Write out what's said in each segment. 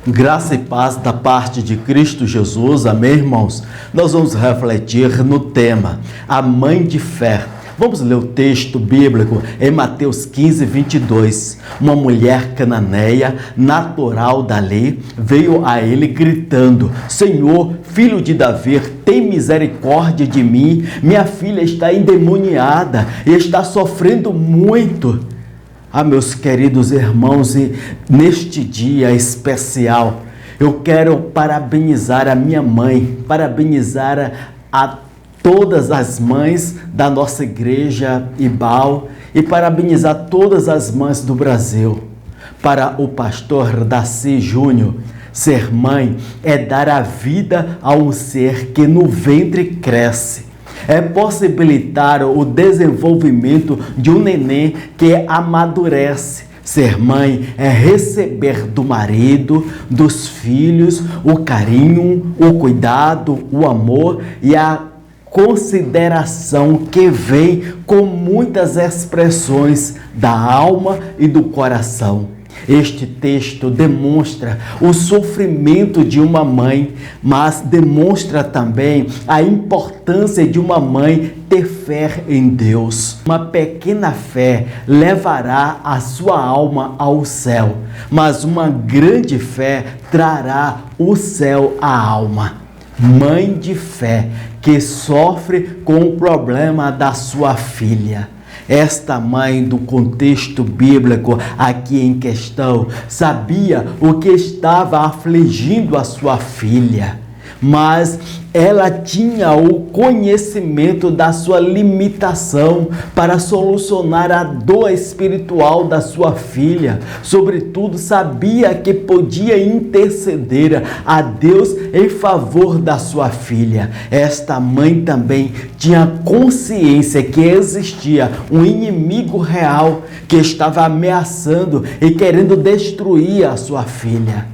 Graça e paz da parte de Cristo Jesus, amém, irmãos? Nós vamos refletir no tema, a mãe de fé. Vamos ler o texto bíblico em Mateus 15, 22. Uma mulher cananeia, natural dali, veio a ele gritando: Senhor, filho de Davi, tem misericórdia de mim. Minha filha está endemoniada e está sofrendo muito. Meus queridos irmãos, e neste dia especial, eu quero parabenizar a minha mãe, parabenizar a todas as mães da nossa igreja IBAL e parabenizar todas as mães do Brasil. Para o pastor Daci Júnior, ser mãe é dar a vida a um ser que no ventre cresce. É possibilitar o desenvolvimento de um neném que amadurece. Ser mãe é receber do marido, dos filhos, o carinho, o cuidado, o amor e a consideração que vem com muitas expressões da alma e do coração. Este texto demonstra o sofrimento de uma mãe, mas demonstra também a importância de uma mãe ter fé em Deus. Uma pequena fé levará a sua alma ao céu, mas uma grande fé trará o céu à alma. Mãe de fé que sofre com o problema da sua filha. Esta mãe do contexto bíblico aqui em questão sabia o que estava afligindo a sua filha, mas ela tinha o conhecimento da sua limitação para solucionar a dor espiritual da sua filha. Sobretudo, sabia que podia interceder a Deus em favor da sua filha. Esta mãe também tinha consciência que existia um inimigo real que estava ameaçando e querendo destruir a sua filha.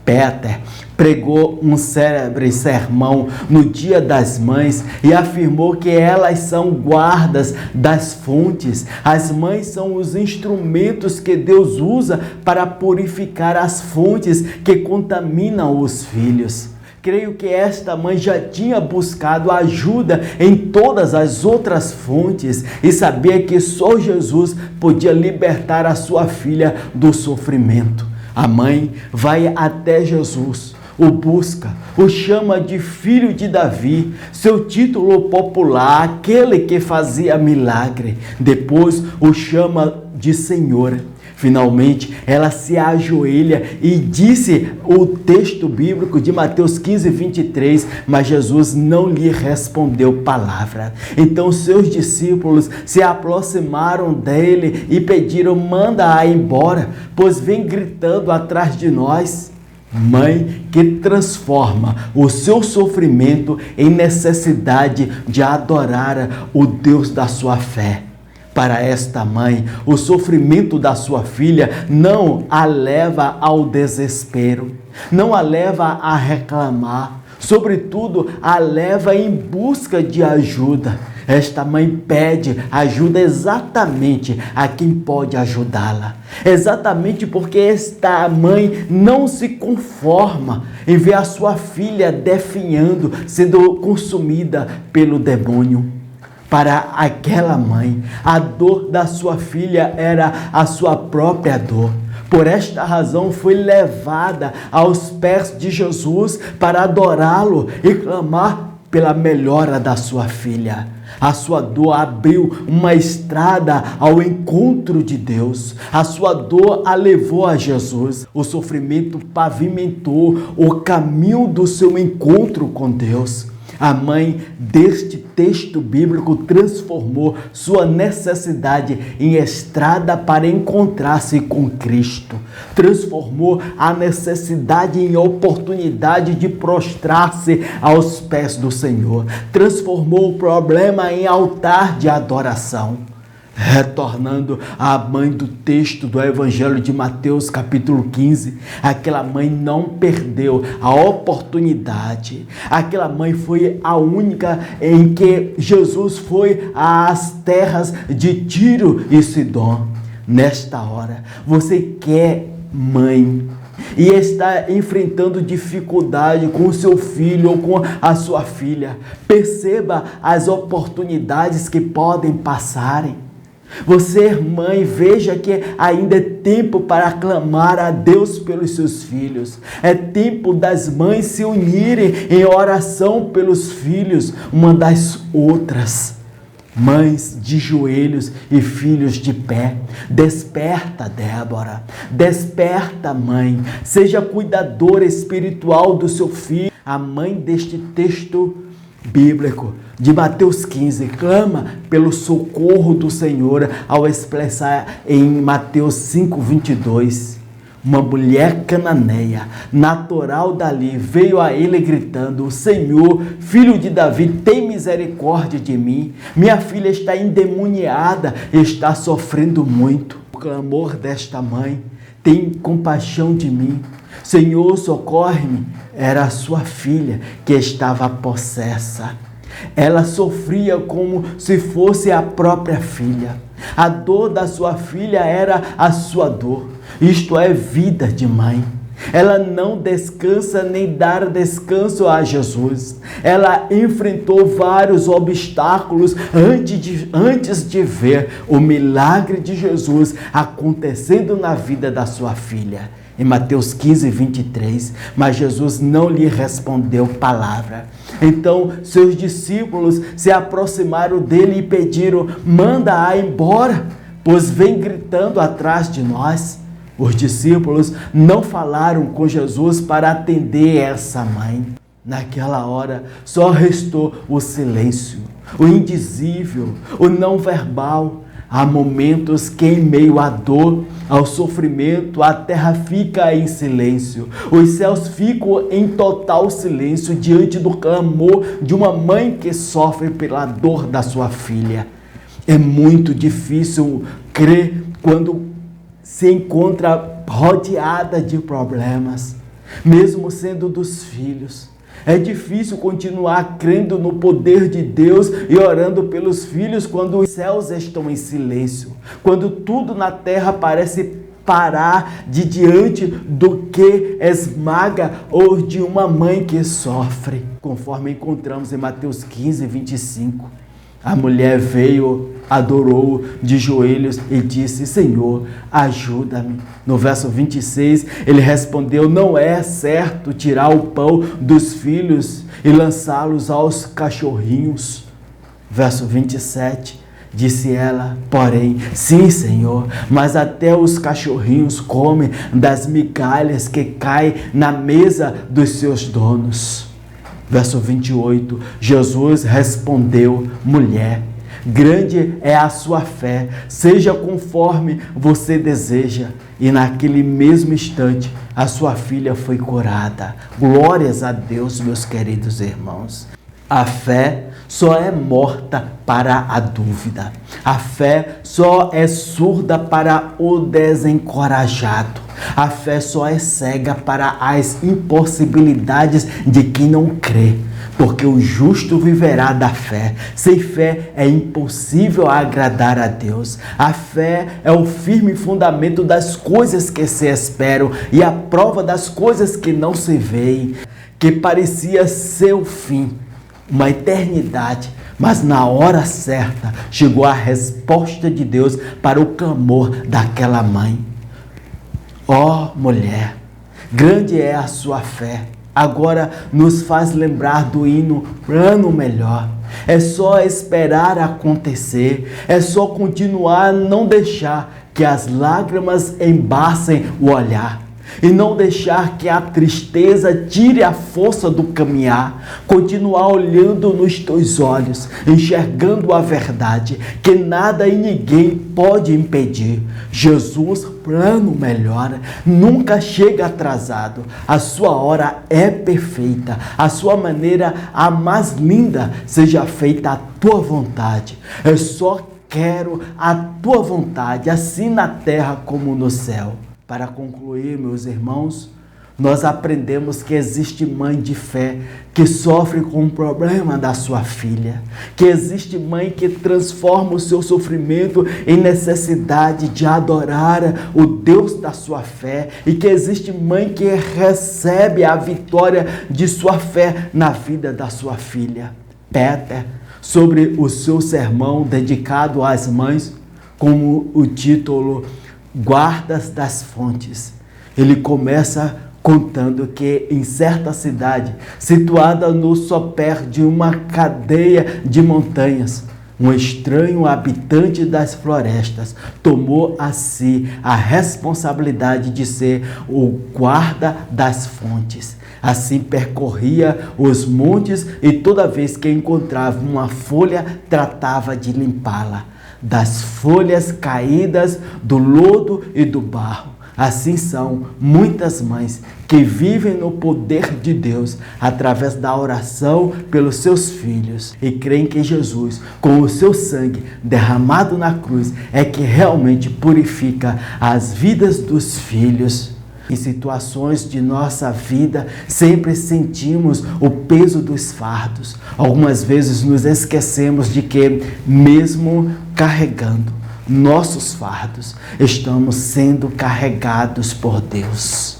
Peter pregou um célebre sermão no Dia das Mães e afirmou que elas são guardas das fontes. As mães são os instrumentos que Deus usa para purificar as fontes que contaminam os filhos. Creio que esta mãe já tinha buscado ajuda em todas as outras fontes e sabia que só Jesus podia libertar a sua filha do sofrimento. A mãe vai até Jesus, o busca, o chama de filho de Davi, seu título popular, aquele que fazia milagre. Depois o chama de Senhor. Finalmente, ela se ajoelha e disse o texto bíblico de Mateus 15, 23, mas Jesus não lhe respondeu palavra. Então seus discípulos se aproximaram dele e pediram: manda-a embora, pois vem gritando atrás de nós. Mãe que transforma o seu sofrimento em necessidade de adorar o Deus da sua fé. Para esta mãe, o sofrimento da sua filha não a leva ao desespero, não a leva a reclamar, sobretudo a leva em busca de ajuda. Esta mãe pede ajuda exatamente a quem pode ajudá-la. Exatamente porque esta mãe não se conforma em ver a sua filha definhando, sendo consumida pelo demônio. Para aquela mãe, a dor da sua filha era a sua própria dor. Por esta razão foi levada aos pés de Jesus para adorá-lo e clamar pela melhora da sua filha. A sua dor abriu uma estrada ao encontro de Deus. A sua dor a levou a Jesus. O sofrimento pavimentou o caminho do seu encontro com Deus. A mãe deste texto bíblico transformou sua necessidade em estrada para encontrar-se com Cristo. Transformou a necessidade em oportunidade de prostrar-se aos pés do Senhor. Transformou o problema em altar de adoração. Retornando à mãe do texto do Evangelho de Mateus, capítulo 15, aquela mãe não perdeu a oportunidade. Aquela mãe foi a única em que Jesus foi às terras de Tiro e Sidom. Nesta hora, você quer, mãe, e está enfrentando dificuldade com o seu filho ou com a sua filha, perceba as oportunidades que podem passarem. Você, mãe, veja que ainda é tempo para clamar a Deus pelos seus filhos. É tempo das mães se unirem em oração pelos filhos, uma das outras. Mães de joelhos e filhos de pé, desperta, Débora, desperta, mãe, seja cuidadora espiritual do seu filho. A mãe deste texto bíblico de Mateus 15 clama pelo socorro do Senhor ao expressar em Mateus 5:22. Uma mulher cananeia, natural dali, veio a ele gritando: Senhor, filho de Davi, tem misericórdia de mim. Minha filha está endemoniada e está sofrendo muito. O clamor desta mãe: tem compaixão de mim. Senhor, socorre-me. Era a sua filha que estava possessa. Ela sofria como se fosse a própria filha. A dor da sua filha era a sua dor. Isto é vida de mãe. Ela não descansa nem dá descanso a Jesus. Ela enfrentou vários obstáculos antes de ver o milagre de Jesus acontecendo na vida da sua filha. Em Mateus 15:23, mas Jesus não lhe respondeu palavra. Então seus discípulos se aproximaram dele e pediram: manda-a embora, pois vem gritando atrás de nós. Os discípulos não falaram com Jesus para atender essa mãe. Naquela hora só restou o silêncio, o indizível, o não verbal. Há momentos que em meio à dor, ao sofrimento, a terra fica em silêncio. Os céus ficam em total silêncio diante do clamor de uma mãe que sofre pela dor da sua filha. É muito difícil crer quando se encontra rodeada de problemas, mesmo sendo dos filhos. É difícil continuar crendo no poder de Deus e orando pelos filhos quando os céus estão em silêncio, quando tudo na terra parece parar de diante do que esmaga ou de uma mãe que sofre. Conforme encontramos em Mateus 15:25, a mulher veio, adorou de joelhos e disse: Senhor, ajuda-me. No verso 26, ele respondeu: não é certo tirar o pão dos filhos e lançá-los aos cachorrinhos. Verso 27, disse ela, porém, sim, Senhor, mas até os cachorrinhos comem das migalhas que caem na mesa dos seus donos. Verso 28, Jesus respondeu: mulher, grande é a sua fé, seja conforme você deseja. E naquele mesmo instante, a sua filha foi curada. Glórias a Deus, meus queridos irmãos. A fé só é morta para a dúvida. A fé só é surda para o desencorajado. A fé só é cega para as impossibilidades de quem não crê. Porque o justo viverá da fé. Sem fé é impossível agradar a Deus. A fé é o firme fundamento das coisas que se esperam e a prova das coisas que não se veem, que parecia ser o fim, uma eternidade, mas na hora certa chegou a resposta de Deus para o clamor daquela mãe. Ó mulher, grande é a sua fé. Agora nos faz lembrar do hino Plano Melhor. É só esperar acontecer, é só continuar, não deixar que as lágrimas embaçem o olhar. E não deixar que a tristeza tire a força do caminhar. Continuar olhando nos teus olhos, enxergando a verdade, que nada e ninguém pode impedir. Jesus, plano melhor, nunca chega atrasado. A sua hora é perfeita. A sua maneira, a mais linda, seja feita a tua vontade. Eu só quero a tua vontade, assim na terra como no céu. Para concluir, meus irmãos, nós aprendemos que existe mãe de fé que sofre com o problema da sua filha, que existe mãe que transforma o seu sofrimento em necessidade de adorar o Deus da sua fé, e que existe mãe que recebe a vitória de sua fé na vida da sua filha. Peter, sobre o seu sermão dedicado às mães, com o título Guardas das Fontes, ele começa contando que em certa cidade, situada no sopé de uma cadeia de montanhas, um estranho habitante das florestas tomou a si a responsabilidade de ser o guarda das fontes. Assim percorria os montes e toda vez que encontrava uma folha, tratava de limpá-la das folhas caídas, do lodo e do barro. Assim são muitas mães que vivem no poder de Deus através da oração pelos seus filhos e creem que Jesus, com o seu sangue derramado na cruz, é que realmente purifica as vidas dos filhos. Em situações de nossa vida, sempre sentimos o peso dos fardos. Algumas vezes nos esquecemos de que, mesmo carregando nossos fardos, estamos sendo carregados por Deus.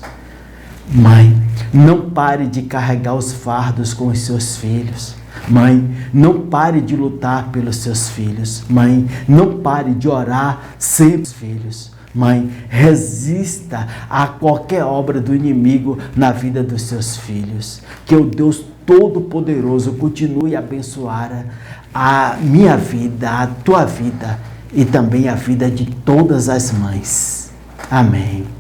Mãe, não pare de carregar os fardos com os seus filhos. Mãe, não pare de lutar pelos seus filhos. Mãe, não pare de orar sempre pelos filhos. Mãe, resista a qualquer obra do inimigo na vida dos seus filhos. Que o Deus Todo-Poderoso continue a abençoar a minha vida, a tua vida e também a vida de todas as mães. Amém.